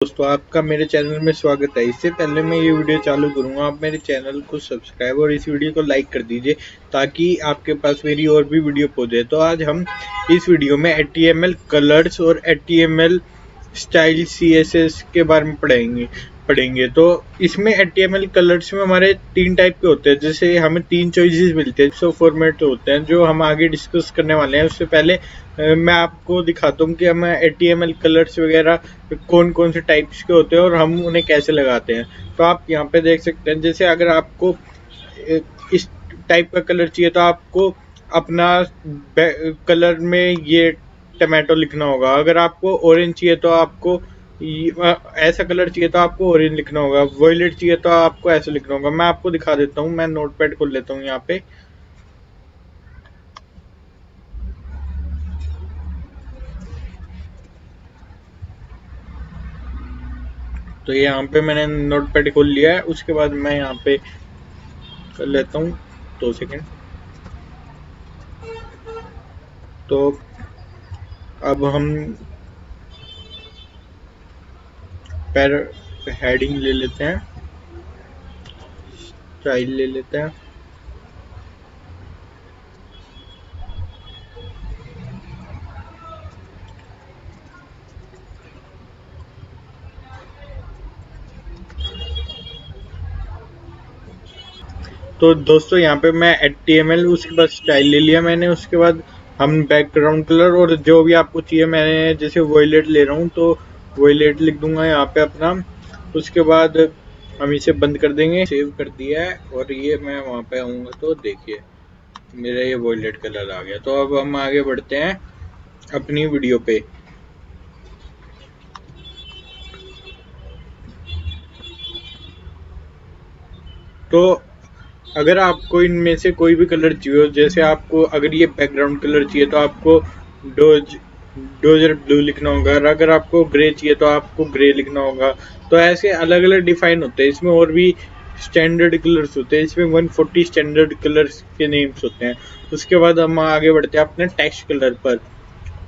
दोस्तों, आपका मेरे चैनल में स्वागत है। इससे पहले मैं ये वीडियो चालू करूंगा, आप मेरे चैनल को सब्सक्राइब और इस वीडियो को लाइक कर दीजिए ताकि आपके पास मेरी और भी वीडियो पहुंचे। तो आज हम इस वीडियो में HTML कलर्स और HTML स्टाइल CSS के बारे में पढ़ेंगे। तो इसमें HTML कलर्स में हमारे 3 टाइप के होते हैं, जैसे हमें 3 चॉइसेस मिलते हैं, 100 फॉर्मेट होते हैं जो हम आगे डिस्कस करने वाले हैं। उससे पहले मैं आपको दिखाता हूँ कि हमें HTML कलर्स वगैरह कौन कौन से टाइप्स के होते हैं और हम उन्हें कैसे लगाते हैं। तो आप यहाँ पे देख सकते हैं, जैसे अगर आपको इस टाइप का कलर चाहिए तो आपको अपना कलर में ये टमाटो लिखना होगा। अगर आपको ऑरेंज चाहिए तो आपको ऐसा कलर चाहिए तो आपको ऑरेंज लिखना होगा। वॉयलेट चाहिए तो आपको ऐसा लिखना होगा। मैं आपको दिखा देता हूँ, मैं नोटपैड खोल लेता हूँ यहाँ पे। तो यहाँ पे मैंने नोटपैड खोल लिया है। उसके बाद मैं यहाँ पे कर लेता हूँ 2 सेकेंड। तो अब हम हेडिंग ले लेते हैं, स्टाइल ले लेते हैं। तो दोस्तों यहाँ पे मैं HTML, उसके बाद स्टाइल ले लिया मैंने। उसके बाद हम बैकग्राउंड कलर और जो भी आपको चाहिए, मैंने जैसे वॉयलेट ले रहा हूँ तो वॉयलेट लिख दूंगा यहाँ पे अपना। उसके बाद हम इसे बंद कर देंगे। सेव कर दिया है और ये मैं वहाँ पे आऊँगा तो देखिए मेरा ये वॉयलेट कलर आ गया। तो अब हम आगे बढ़ते हैं अपनी वीडियो पे। तो अगर आपको इनमें से कोई भी कलर चाहिए, जैसे आपको अगर ये बैकग्राउंड कलर चाहिए तो आपको डोजर ब्लू लिखना होगा, और अगर आपको ग्रे चाहिए तो आपको ग्रे लिखना होगा। तो ऐसे अलग अलग डिफाइन होते हैं। इसमें और भी स्टैंडर्ड कलर्स होते हैं, इसमें 140 स्टैंडर्ड कलर्स के नेम्स होते हैं। उसके बाद हम आगे बढ़ते हैं अपने टेक्स्ट कलर पर।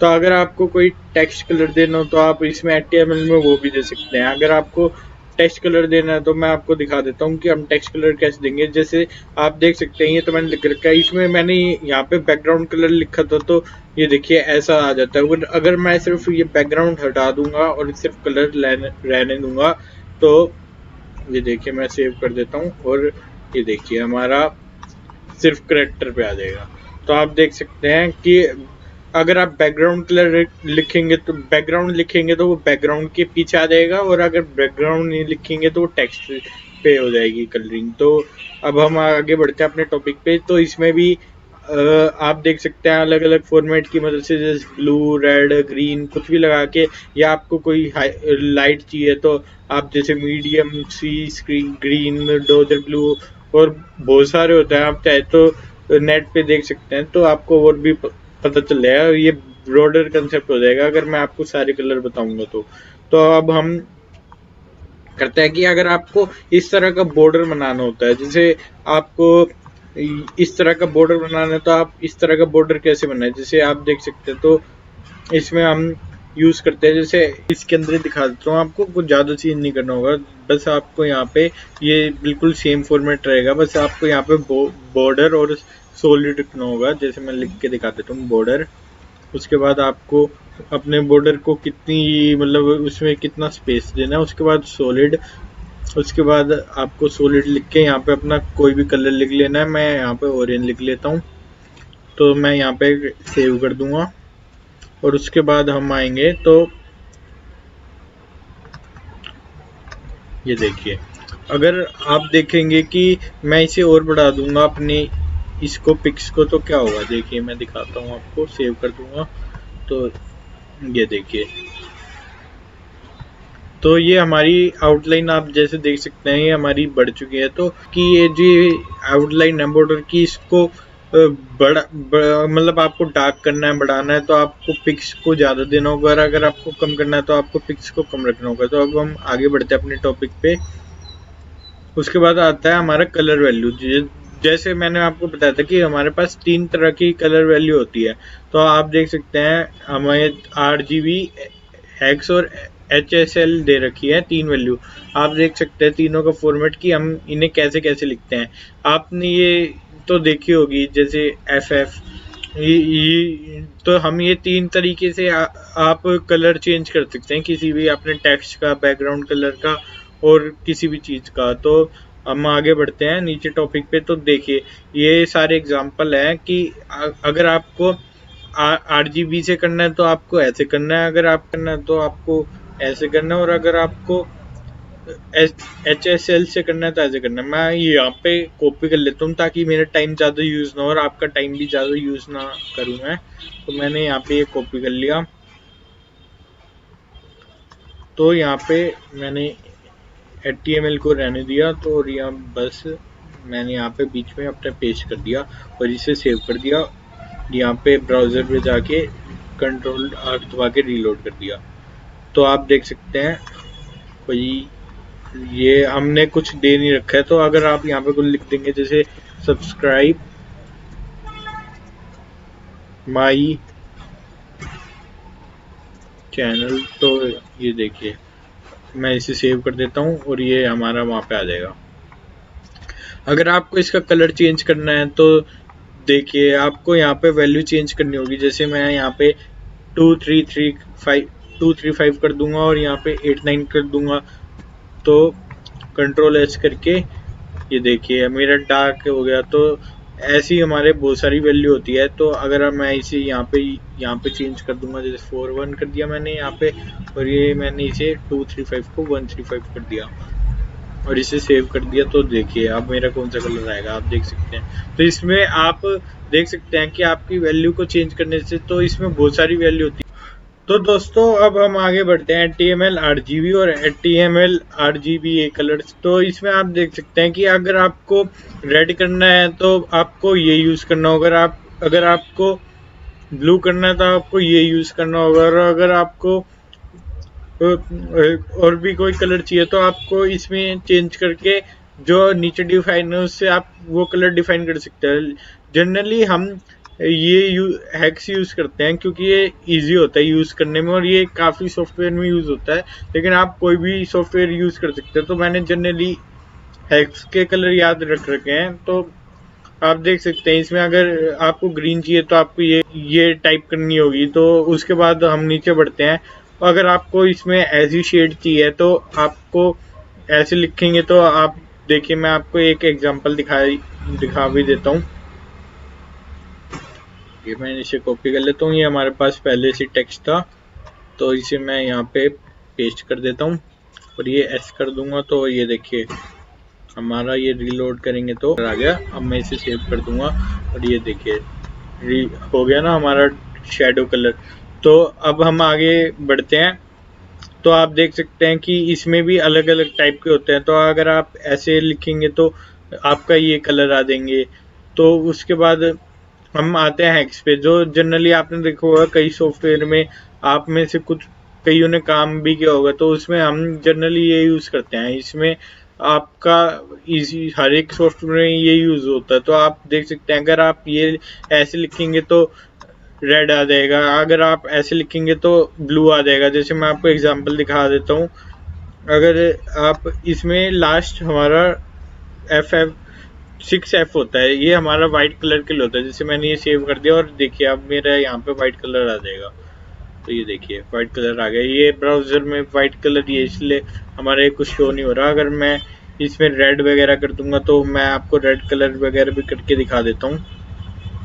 तो अगर आपको कोई टेक्स्ट कलर देना हो तो आप इसमें HTML में वो भी दे सकते हैं। अगर आपको टेक्स्ट कलर देना है तो मैं आपको दिखा देता हूँ कि हम टेक्स्ट कलर कैसे देंगे। जैसे आप देख सकते हैं, ये तो मैंने लिख रखा है। इसमें मैंने यहाँ पे बैकग्राउंड कलर लिखा था तो ये देखिए ऐसा आ जाता है। अगर मैं सिर्फ ये बैकग्राउंड हटा दूंगा और सिर्फ कलर रहने दूंगा तो ये देखिए मैं सेव कर देता हूँ और ये देखिए हमारा सिर्फ करेक्टर पे आ जाएगा। तो आप देख सकते हैं कि अगर आप बैकग्राउंड कलर लिखेंगे तो वो बैकग्राउंड के पीछे आ जाएगा, और अगर बैकग्राउंड नहीं लिखेंगे तो वो टेक्स्ट पे हो जाएगी कलरिंग। तो अब हम आगे बढ़ते हैं अपने टॉपिक पे। तो इसमें भी आप देख सकते हैं अलग अलग फॉर्मेट की मदद से, जैसे ब्लू, रेड, ग्रीन कुछ भी लगा के, या आपको कोई लाइट चाहिए तो आप जैसे मीडियम, सी स्क्रीन, ग्रीन, डोजर ब्लू और बहुत सारे होते हैं। आप चाहे तो नेट पे देख सकते हैं तो आपको और भी पता चल जाएगा। ये ब्रॉडर कंसेप्ट हो जाएगा अगर मैं आपको सारे कलर बताऊंगा तो अब हम करते हैं कि अगर आपको इस तरह का बॉर्डर बनाना होता है, जैसे आपको इस तरह का बॉर्डर बनाना है तो आप इस तरह का बॉर्डर कैसे बनाए, जैसे आप देख सकते हैं। तो इसमें हम यूज करते हैं, जैसे इसके अंदर दिखा देता हूँ आपको। कुछ ज़्यादा चीज नहीं करना होगा, बस आपको यहाँ पे ये बिल्कुल सेम फॉर्मेट रहेगा। बस आपको यहाँ पे बॉर्डर और सॉलिड लिखना होगा। जैसे मैं लिख के दिखा देता हूँ बॉर्डर। उसके बाद आपको अपने बॉर्डर को कितनी, मतलब उसमें कितना स्पेस देना है। उसके बाद सॉलिड, उसके बाद आपको सॉलिड लिख के यहाँ पे अपना कोई भी कलर लिख लेना है। मैं यहाँ पे ऑरेंज लिख लेता हूँ, तो मैं यहाँ पे सेव कर दूंगा। और उसके बाद हम आएंगे तो ये देखिए, अगर आप देखेंगे कि मैं इसे और बढ़ा दूंगा अपने इसको पिक्स को, तो क्या होगा देखिए मैं दिखाता हूँ आपको। सेव कर दूंगा तो ये देखिए, तो ये हमारी आउटलाइन आप जैसे देख सकते हैं ये हमारी बढ़ चुकी है। तो कि ये जो आउटलाइन है बॉर्डर की, इसको मतलब आपको डार्क करना है, बढ़ाना है तो आपको पिक्स को ज़्यादा देना होगा, और अगर आपको कम करना है तो आपको पिक्स को कम रखना होगा। तो अब हम आगे बढ़ते हैं अपने टॉपिक पे। उसके बाद आता है हमारा कलर वैल्यू। जैसे मैंने आपको बताया था कि हमारे पास 3 तरह की कलर वैल्यू होती है। तो आप देख सकते हैं हमें RGB, हेक्स और HSL दे रखी है 3 वैल्यू। आप देख सकते हैं तीनों का फॉर्मेट कि हम इन्हें कैसे कैसे लिखते हैं। आपने ये तो देखी होगी, जैसे FF, तो हम ये 3 तरीके से आप कलर चेंज कर सकते हैं किसी भी अपने टेक्स्ट का, बैकग्राउंड कलर का और किसी भी चीज़ का। तो हम आगे बढ़ते हैं नीचे टॉपिक पे। तो देखिए ये सारे एग्जांपल हैं कि अगर आपको RGB से करना है तो आपको ऐसे करना है, अगर आप करना है तो आपको ऐसे करना है, और अगर आपको HSL से करना है तो ऐसे करना है। मैं यहाँ पे कॉपी कर लेता हूँ ताकि मेरा टाइम ज़्यादा यूज़ ना हो और आपका टाइम भी ज़्यादा यूज़ ना करूँ मैं। तो मैंने यहाँ पे ये कॉपी कर लिया। तो यहाँ पे मैंने HTML को रहने दिया, तो और यहाँ बस मैंने यहाँ पे बीच में अपना पेस्ट कर दिया और इसे सेव कर दिया। यहाँ पे ब्राउज़र पे जाके Ctrl+R दबा के रीलोड कर दिया। तो आप देख सकते हैं कोई ये हमने कुछ दे नहीं रखा है। तो अगर आप यहाँ पे कुछ लिख देंगे जैसे सब्सक्राइब माई चैनल, तो ये देखिए मैं इसे सेव कर देता हूँ और ये हमारा वहाँ पे आ जाएगा। अगर आपको इसका कलर चेंज करना है तो देखिए आपको यहाँ पे वैल्यू चेंज करनी होगी। जैसे मैं यहाँ पे 235 कर दूंगा और यहाँ पे 89 कर दूंगा। तो Ctrl+S करके ये देखिए मेरा डार्क हो गया। तो ऐसी हमारे बहुत सारी वैल्यू होती है। तो अगर मैं इसे यहाँ पे चेंज कर दूंगा, जैसे 41 कर दिया मैंने यहाँ पे, और ये मैंने इसे 235 को 135 कर दिया और इसे सेव कर दिया। तो देखिए अब मेरा कौन सा कलर आएगा, आप देख सकते हैं। तो इसमें आप देख सकते हैं कि आपकी वैल्यू को चेंज करने से तो इसमें बहुत सारी वैल्यू होती है। तो दोस्तों अब हम आगे बढ़ते हैं HTML RGB और HTML RGBA कलर्स। तो इसमें आप देख सकते हैं कि अगर आपको रेड करना है तो आपको ये यूज़ करना होगा, अगर आपको ब्लू करना है तो आपको ये यूज़ करना होगा, और अगर आपको और भी कोई कलर चाहिए तो आपको इसमें चेंज करके जो नीचे डिफाइन है उससे आप वो कलर डिफाइन कर सकते हैं। जनरली हम ये हैक्स यूज़ करते हैं क्योंकि ये इजी होता है यूज़ करने में और ये काफ़ी सॉफ्टवेयर में यूज़ होता है, लेकिन आप कोई भी सॉफ्टवेयर यूज़ कर सकते हैं। तो मैंने जनरली हैक्स के कलर याद रख रखे हैं। तो आप देख सकते हैं इसमें अगर आपको ग्रीन चाहिए तो आपको ये टाइप करनी होगी। तो उसके बाद हम नीचे बढ़ते हैं। अगर आपको इसमें ऐसी शेड चाहिए तो आपको ऐसे लिखेंगे। तो आप देखिए मैं आपको एक एग्जांपल दिखा भी देता हूँ। ये मैं इसे कॉपी कर लेता हूँ। ये हमारे पास पहले से टेक्स्ट था, तो इसे मैं यहाँ पे पेस्ट कर देता हूँ और ये एस कर दूंगा। तो ये देखिए हमारा ये रीलोड करेंगे तो आ गया। अब मैं इसे सेव कर दूंगा और ये देखिए हो गया ना हमारा शेडो कलर। तो अब हम आगे बढ़ते हैं। तो आप देख सकते हैं कि इसमें भी अलग अलग टाइप के होते हैं। तो अगर आप ऐसे लिखेंगे तो आपका ये कलर आ देंगे। तो उसके बाद हम आते हैं हैक्स पे, जो जनरली आपने देखा होगा कई सॉफ्टवेयर में, आप में से कुछ कईयों ने काम भी किया होगा। तो उसमें हम जनरली ये यूज़ करते हैं। इसमें आपका इजी हर एक सॉफ्टवेयर में ये यूज़ होता है। तो आप देख सकते हैं अगर आप ये ऐसे लिखेंगे तो रेड आ जाएगा, अगर आप ऐसे लिखेंगे तो ब्लू आ जाएगा। जैसे मैं आपको एग्जांपल दिखा देता हूँ। अगर आप इसमें लास्ट हमारा FF6F होता है, ये हमारा वाइट कलर के लिए होता है। जैसे मैंने ये सेव कर दिया और देखिए अब मेरा यहाँ पे वाइट कलर आ जाएगा। तो ये देखिए वाइट कलर आ गया। ये ब्राउजर में वाइट कलर ये इसलिए हमारे कुछ शो नहीं हो रहा। अगर मैं इसमें रेड वगैरह कर दूंगा तो मैं आपको रेड कलर वगैरह भी करके दिखा देता हूँ।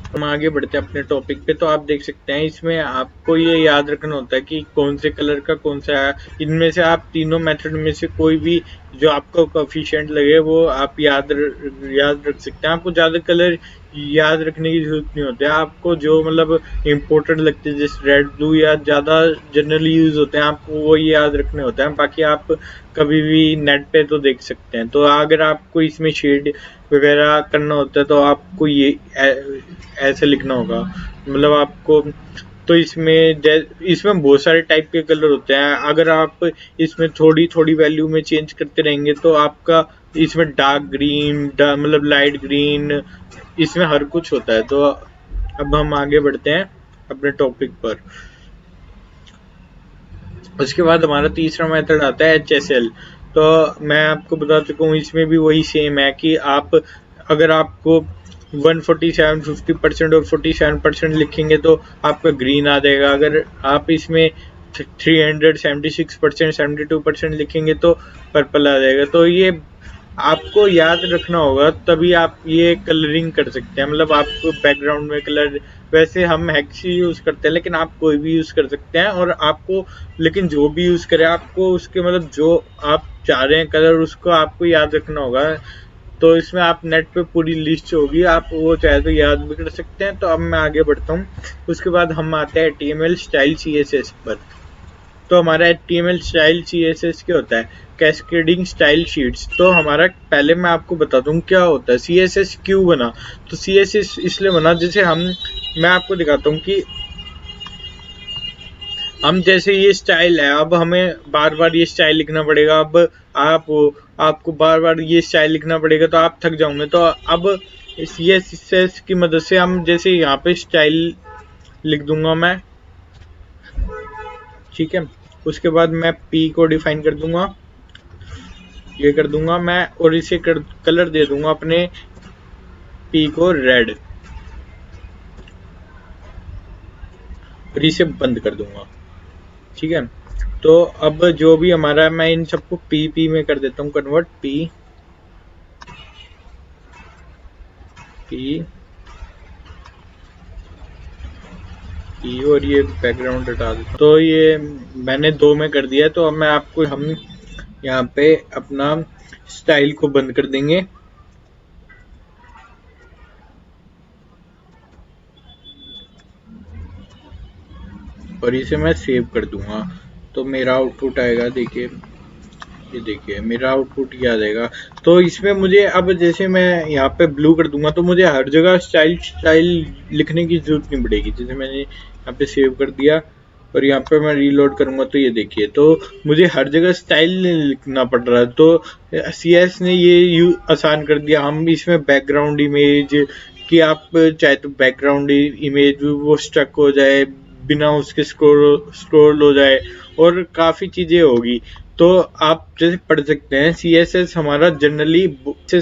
हम आगे बढ़ते हैं अपने टॉपिक पे। तो आप देख सकते हैं इसमें आपको ये याद रखना होता है कि कौन से कलर का कौन सा है। इनमें से आप तीनों मेथड में से कोई भी जो आपको कोफिशिएंट लगे वो आप याद रख सकते हैं। आपको ज़्यादा कलर याद रखने की जरूरत नहीं होती है। आपको जो मतलब इम्पोर्टेंट लगते हैं जैसे रेड ब्लू या ज़्यादा जनरली यूज़ होते हैं, आपको वो याद रखने होते हैं। बाकी आप कभी भी नेट पे तो देख सकते हैं। तो अगर आपको इसमें शेड वगैरह करना होता है तो आपको ये ऐसे लिखना होगा, मतलब आपको। तो इसमें बहुत सारे टाइप के कलर होते हैं। अगर आप इसमें थोड़ी थोड़ी वैल्यू में चेंज करते रहेंगे तो आपका इसमें डार्क ग्रीन, मतलब लाइट ग्रीन, इसमें हर कुछ होता है। तो अब हम आगे बढ़ते हैं अपने टॉपिक पर। उसके बाद हमारा तीसरा मेथड आता है HSL। तो मैं आपको बता चुका हूँ, इसमें भी वही सेम है कि आप अगर आपको 147 50% और 47% लिखेंगे तो आपका ग्रीन आ जाएगा। अगर आप इसमें 376% 72% लिखेंगे तो पर्पल आ जाएगा। तो ये आपको याद रखना होगा, तभी आप ये कलरिंग कर सकते हैं। मतलब आपको बैकग्राउंड में कलर, वैसे हम हेक्सी यूज करते हैं लेकिन आप कोई भी यूज कर सकते हैं। और आपको, लेकिन जो भी यूज करें आपको उसके मतलब जो आप चाह रहे हैं कलर, उसको आपको याद रखना होगा। तो इसमें आप नेट पे पूरी लिस्ट होगी, आप वो चाहे तो याद भी कर सकते हैं। तो अब मैं आगे बढ़ता हूँ। उसके बाद हम आते हैं HTML स्टाइल CSS पर। तो हमारा HTML स्टाइल CSS क्या होता है? Cascading style sheets. तो हमारा, पहले मैं आपको बता दूं क्या होता है, CSS क्यों बना। तो CSS इसलिए बना, जैसे मैं आपको दिखाता हूँ कि हम जैसे ये स्टाइल है, अब हमें बार बार ये स्टाइल लिखना पड़ेगा। अब आपको बार बार ये स्टाइल लिखना पड़ेगा तो आप थक जाओगे। तो अब CSS की मदद से हम, जैसे यहाँ पे स्टाइल लिख दूंगा मैं, ठीक है। उसके बाद मैं P को डिफाइन कर दूंगा, ये कर दूंगा मैं, और इसे कलर दे दूंगा अपने P को रेड, और इसे बंद कर दूंगा, ठीक है। तो अब जो भी हमारा, मैं इन सबको P में कर देता हूँ कन्वर्ट, P और ये बैकग्राउंड हटा देता हूँ। तो ये मैंने 2 में कर दिया। तो अब मैं आपको, हम यहाँ पे अपना स्टाइल को बंद कर देंगे, और इसे मैं सेव कर दूंगा। तो मेरा आउटपुट आएगा, देखिए, ये देखिए मेरा आउटपुट ये आ जाएगा। तो इसमें मुझे अब, जैसे मैं यहाँ पे ब्लू कर दूंगा तो मुझे हर जगह स्टाइल लिखने की जरूरत नहीं पड़ेगी। जैसे मैंने यहाँ पे सेव कर दिया और यहाँ पे मैं रीलोड करूंगा तो ये देखिए, तो मुझे हर जगह स्टाइल लिखना पड़ रहा है। तो CS ने ये आसान कर दिया। हम इसमें बैकग्राउंड इमेज कि आप चाहे तो बैकग्राउंड इमेज वो स्टक हो जाए, बिना उसके स्क्रॉल हो जाए, और काफ़ी चीज़ें होगी। तो आप जैसे पढ़ सकते हैं, CSS हमारा जनरली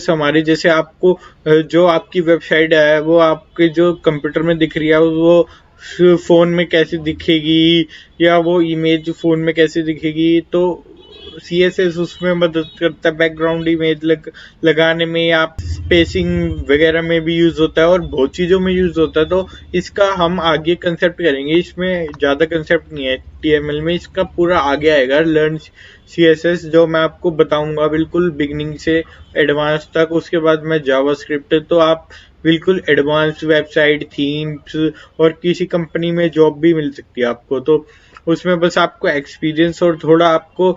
हमारी, जैसे आपको जो आपकी वेबसाइट है वो आपके जो कंप्यूटर में दिख रही है वो फ़ोन में कैसे दिखेगी, या वो इमेज फ़ोन में कैसे दिखेगी, तो CSS उसमें मदद करता है। बैकग्राउंड इमेज लगाने में, आप स्पेसिंग वगैरह में भी यूज़ होता है और बहुत चीज़ों में यूज़ होता है। तो इसका हम आगे कंसेप्ट करेंगे, इसमें ज़्यादा कंसेप्ट नहीं है HTML में, इसका पूरा आगे आएगा लर्न CSS, जो मैं आपको बताऊंगा बिल्कुल बिगिनिंग से एडवांस तक। उसके बाद मैं जावास्क्रिप्ट। तो आप बिल्कुल एडवांस वेबसाइट, थीम्स, और किसी कंपनी में जॉब भी मिल सकती है आपको। तो उसमें बस आपको एक्सपीरियंस और थोड़ा आपको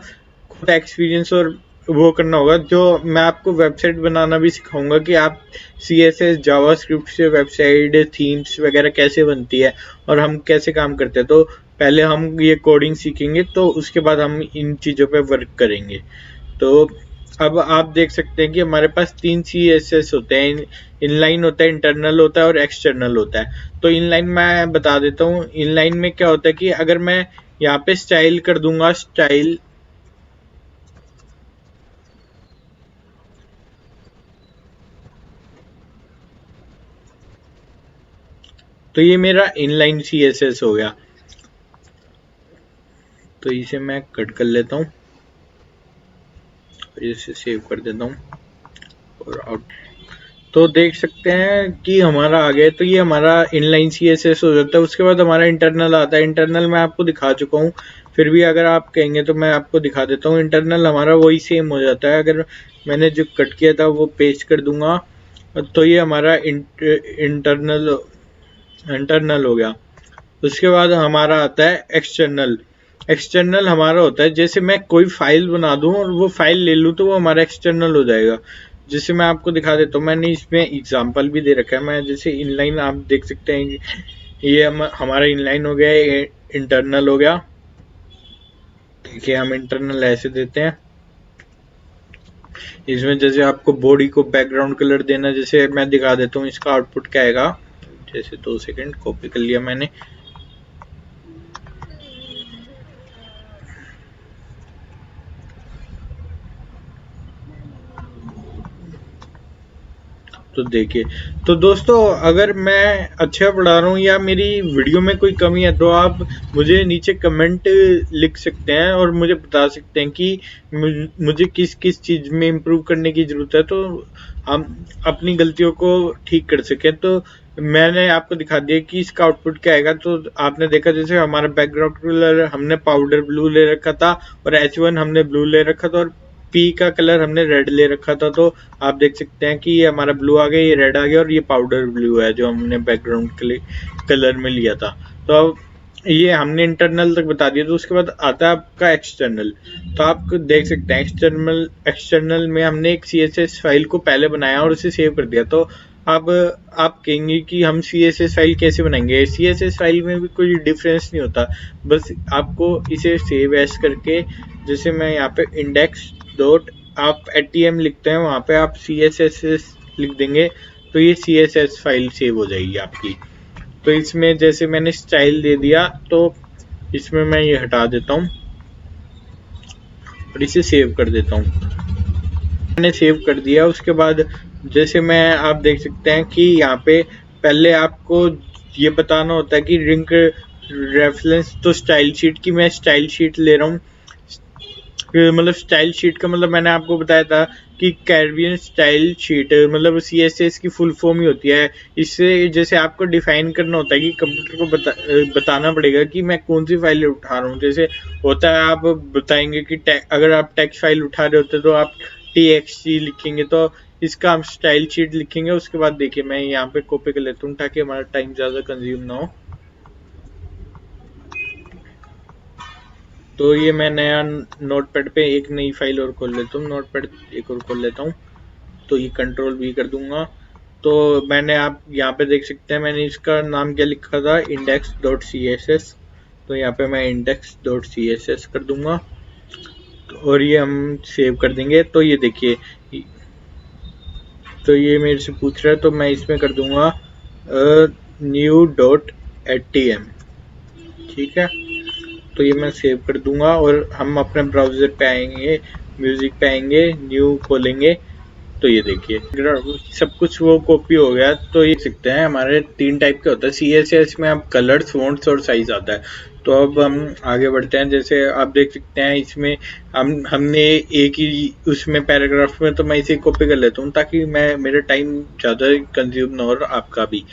खुद एक्सपीरियंस और वो करना होगा। जो मैं आपको वेबसाइट बनाना भी सिखाऊंगा कि आप CSS जावास्क्रिप्ट से वेबसाइट, थीम्स वगैरह कैसे बनती है और हम कैसे काम करते हैं। तो पहले हम ये कोडिंग सीखेंगे, तो उसके बाद हम इन चीज़ों पे वर्क करेंगे। तो अब आप देख सकते हैं कि हमारे पास 3 CSS होते हैं। इनलाइन होता है, इंटरनल होता है और एक्सटर्नल होता है। तो इनलाइन मैं बता देता हूँ। इनलाइन में क्या होता है कि अगर मैं यहाँ पे स्टाइल कर दूंगा, स्टाइल, तो ये मेरा इनलाइन CSS हो गया। तो इसे मैं कट कर लेता हूँ और इसे सेव कर देता हूँ और आउट। तो देख सकते हैं कि हमारा आ गया। तो ये हमारा इनलाइन CSS हो जाता है। उसके बाद हमारा इंटरनल आता है। इंटरनल मैं आपको दिखा चुका हूँ, फिर भी अगर आप कहेंगे तो मैं आपको दिखा देता हूँ। इंटरनल हमारा वही सेम हो जाता है। अगर मैंने जो कट किया था वो पेस्ट कर दूंगा, तो ये हमारा इंटरनल इंटरनल हो गया। उसके बाद हमारा आता है एक्सटर्नल। एक्सटर्नल हमारा होता है, जैसे मैं कोई फाइल बना दूं और वो फाइल ले लूं तो वो हमारा एक्सटर्नल हो जाएगा। जैसे मैं आपको दिखा देता हूँ, मैंने इसमें एग्जांपल भी दे रखा है। मैं जैसे इनलाइन आप देख सकते हैं, ये हमारा इनलाइन हो गया, ये इंटरनल हो गया। देखिए हम इंटरनल ऐसे देते हैं। इसमें जैसे आपको बॉडी को बैकग्राउंड कलर देना, जैसे मैं दिखा देता हूँ इसका आउटपुट क्या आएगा। जैसे 2 सेकंड, कॉपी कर लिया मैंने। तो देखिए, तो दोस्तों अगर मैं अच्छा पढ़ा रहा हूँ या मेरी वीडियो में कोई कमी है तो आप मुझे नीचे कमेंट लिख सकते हैं और मुझे बता सकते हैं कि मुझे किस किस चीज़ में इम्प्रूव करने की ज़रूरत है, तो हम अपनी गलतियों को ठीक कर सकें। तो मैंने आपको दिखा दिया कि इसका आउटपुट क्या आएगा। तो आपने देखा जैसे हमारा बैकग्राउंड कलर हमने पाउडर ब्लू ले रखा था और H1 हमने ब्लू ले रखा था और पी का कलर हमने रेड ले रखा था। तो आप देख सकते हैं कि ये हमारा ब्लू आ गया, ये रेड आ गया और ये पाउडर ब्लू है जो हमने बैकग्राउंड कलर में लिया था। तो अब ये हमने इंटरनल तक बता दिया। तो उसके बाद आता है आपका एक्सटर्नल। तो आप देख सकते हैं एक्सटर्नल में हमने एक CSS फाइल को पहले बनाया और उसे सेव कर दिया। तो अब आप कहेंगे कि हम CSS फाइल कैसे बनाएंगे। CSS फाइल में भी कोई डिफरेंस नहीं होता, बस आपको इसे सेव एज करके, जैसे मैं यहाँ पे इंडेक्स डॉट आप ATM लिखते हैं वहाँ पे आप CSS लिख देंगे तो ये CSS फाइल सेव हो जाएगी आपकी। तो इसमें जैसे मैंने स्टाइल दे दिया तो इसमें मैं ये हटा देता हूँ और इसे सेव कर देता हूँ। मैंने सेव कर दिया। उसके बाद जैसे मैं आप देख सकते हैं कि यहाँ पे पहले आपको ये बताना होता है कि लिंक रेफरेंस तो स्टाइल शीट की मैं स्टाइल शीट ले रहा हूँ। मतलब स्टाइल शीट का मतलब मैंने आपको बताया था कि कैरिबियन स्टाइल शीट मतलब CSS की फुल फॉर्म ही होती है। इससे जैसे आपको डिफाइन करना होता है कि कंप्यूटर को बताना पड़ेगा कि मैं कौन सी फाइल उठा रहा हूँ। जैसे होता है आप बताएंगे कि अगर आप टेक्स्ट फाइल उठा रहे होते तो आप TXT लिखेंगे, तो इसका हम स्टाइल शीट लिखेंगे। उसके बाद देखिए मैं यहाँ पे कॉपी कर लेता हूँ ताकि हमारा टाइम ज़्यादा कंज्यूम ना हो। तो ये मैं नया नोटपैड पे एक नई फाइल और खोल लेता हूँ, नोटपैड एक और खोल लेता हूँ। तो ये कंट्रोल V कर दूंगा। तो मैंने आप यहाँ पे देख सकते हैं मैंने इसका नाम क्या लिखा था, index.css। तो यहाँ पे मैं index.css कर दूंगा और ये हम सेव कर देंगे। तो ये देखिए, तो ये मेरे से पूछ रहा है तो मैं इसमें कर दूंगा new.atm। ठीक है, तो ये मैं सेव कर दूंगा और हम अपने ब्राउजर पे आएंगे, म्यूजिक पे आएंगे, न्यू खोलेंगे। तो ये देखिए सब कुछ वो कॉपी हो गया। तो ये सकते हैं हमारे 3 टाइप के होता है CSS में, अब कलर्स, फॉन्ट्स और साइज आता है। तो अब हम आगे बढ़ते हैं। जैसे आप देख सकते हैं इसमें हमने एक ही उसमें पैराग्राफ में, तो मैं इसे कॉपी कर लेता हूँ ताकि मैं मेरा टाइम ज़्यादा कंज्यूम ना हो और आपका भी।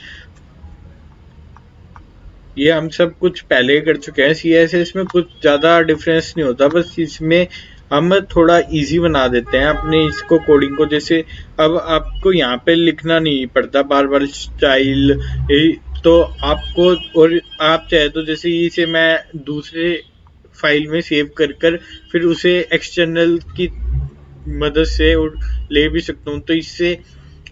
ये हम सब कुछ पहले कर चुके हैं। CSS में कुछ ज़्यादा डिफरेंस नहीं होता, बस इसमें हम थोड़ा इजी बना देते हैं अपने इसको कोडिंग को। जैसे अब आपको यहाँ पे लिखना नहीं पड़ता बार बार स्टाइल, तो आपको, और आप चाहे तो जैसे इसे मैं दूसरे फाइल में सेव कर कर फिर उसे एक्सटर्नल की मदद से ले भी सकता हूँ। तो इससे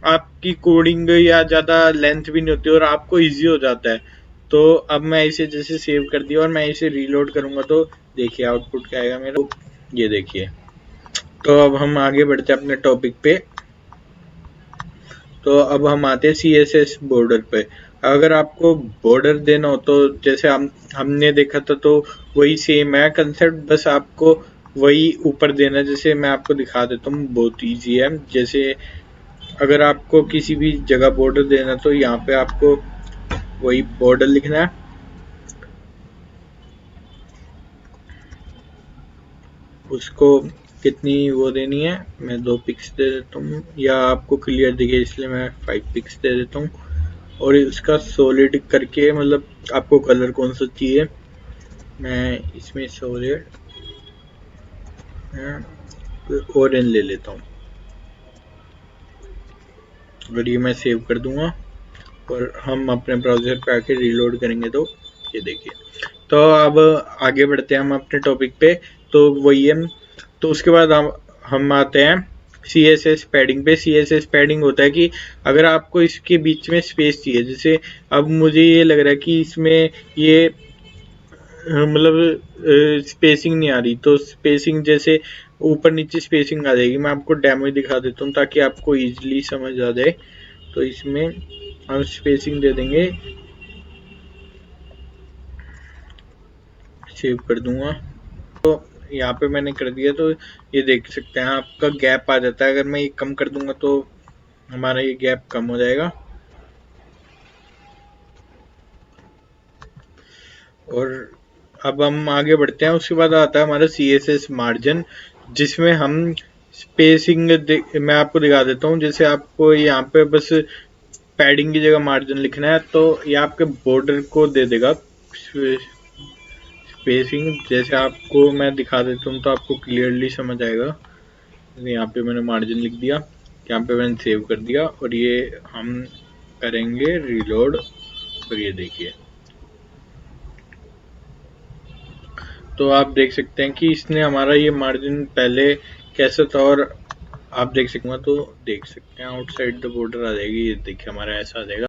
आपकी कोडिंग या ज़्यादा लेंथ भी नहीं होती और आपको इजी हो जाता है। तो अब मैं इसे जैसे सेव कर दिया और मैं इसे रीलोड करूंगा तो देखिए आउटपुट क्या आएगा मेरा, ये देखिए। तो अब हम आगे बढ़ते हैं अपने टॉपिक पे। तो अब हम आते हैं CSS बॉर्डर पे। अगर आपको बॉर्डर देना हो तो जैसे हमने देखा था तो वही सेम है कंसेप्ट, बस आपको वही ऊपर देना। जैसे मैं आपको दिखा देता हूँ, बहुत ईजी है। जैसे अगर आपको किसी भी जगह बॉर्डर देना तो यहाँ पे आपको वही बॉर्डर लिखना है। उसको कितनी वो देनी है, मैं 2 पिक्स दे देता हूँ, या आपको क्लियर दिखे इसलिए मैं 5 पिक्स दे देता हूँ। और इसका सॉलिड करके मतलब आपको कलर कौन सा चाहिए, मैं इसमें सॉलिड ऑरेंज ले लेता हूँ और ये मैं सेव कर दूंगा और हम अपने ब्राउज़र पे आके रीलोड करेंगे तो ये देखिए। तो अब आगे बढ़ते हैं हम अपने टॉपिक पे। तो वही है। तो उसके बाद हम आते हैं CSS पैडिंग पे। CSS पैडिंग होता है कि अगर आपको इसके बीच में स्पेस चाहिए, जैसे अब मुझे ये लग रहा है कि इसमें ये मतलब स्पेसिंग नहीं आ रही, तो स्पेसिंग जैसे ऊपर नीचे स्पेसिंग आ जाएगी। मैं आपको डेमो दिखा देता हूँ ताकि आपको इजीली समझ आ जाए। तो इसमें हम स्पेसिंग दे देंगे, सेव कर दूंगा। तो यहाँ पे मैंने कर दिया। तो ये देख सकते हैं आपका गैप आ जाता है। अगर मैं ये कम कर दूंगा तो हमारा ये गैप कम हो जाएगा। और अब हम आगे बढ़ते हैं। उसके बाद आता है हमारा CSS मार्जिन, जिसमें हम स्पेसिंग मैं आपको दिखा देता हूँ। जैसे आपको यहाँ पे बस पैडिंग की जगह मार्जिन लिखना है तो ये आपके बॉर्डर को दे देगा स्पेसिंग। जैसे आपको मैं दिखा देता हूँ तो आपको क्लियरली समझ आएगा। यहाँ पे मैंने मार्जिन लिख दिया, यहाँ पे मैंने सेव कर दिया और ये हम करेंगे रीलोड। और ये देखिए, तो आप देख सकते हैं कि इसने हमारा ये मार्जिन पहले कैसा था और आप देख सकते हैं, तो देख सकते हैं आउटसाइड द बॉर्डर आ जाएगी। ये देखिए हमारा ऐसा आ जाएगा।